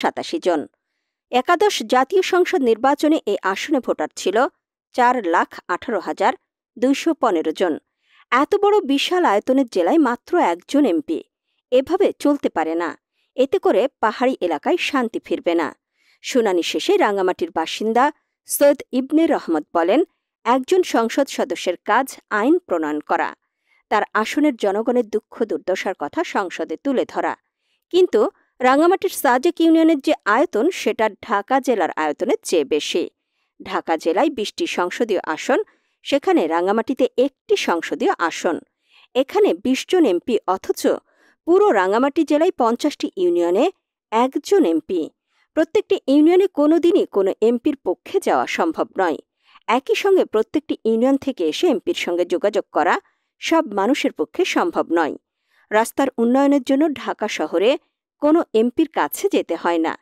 87 জন। একাদশ জাতীয় সংসদ নির্বাচনে এই আসনে ভোটার ছিল 4,18,215 জন। এত বড় বিশাল আয়তনের জেলায় মাত্র একজন এমপি। এভাবে চলতে পারে না। এতে করে পাহাড়ি এলাকায় শান্তি ফিরবে না। শুনানি শেষে রাঙ্গামাটির বাসিন্দা সৈয়দ ইবনে রহমত বলেন, একজন সংসদ সদস্যের কাজ আইন প্রণয়ন করা, তার আসনের জনগণের দুঃখ দুর্দশার কথা সংসদে তুলে ধরা। কিন্তু রাঙ্গামাটির সাজেক ইউনিয়নের যে আয়তন সেটা ঢাকা জেলার আয়তনের চেয়ে বেশি। ঢাকা জেলায় 20টি সংসদীয় আসন, সেখানে রাঙ্গামাটিতে 1টি সংসদীয় আসন। এখানে 20 জন এমপি, অথচ পুরো রাঙ্গামাটি জেলায় 50টি ইউনিয়নে একজন এমপি। প্রত্যেকটি ইউনিয়নে কোনোদিনই কোনো এমপির পক্ষে যাওয়া সম্ভব নয়। একই সঙ্গে প্রত্যেকটি ইউনিয়ন থেকে এসে এমপির সঙ্গে যোগাযোগ করা সব মানুষের পক্ষে সম্ভব নয়। রাস্তার উন্নয়নের জন্য ঢাকা শহরে কোনো এমপির কাছে যেতে হয় না।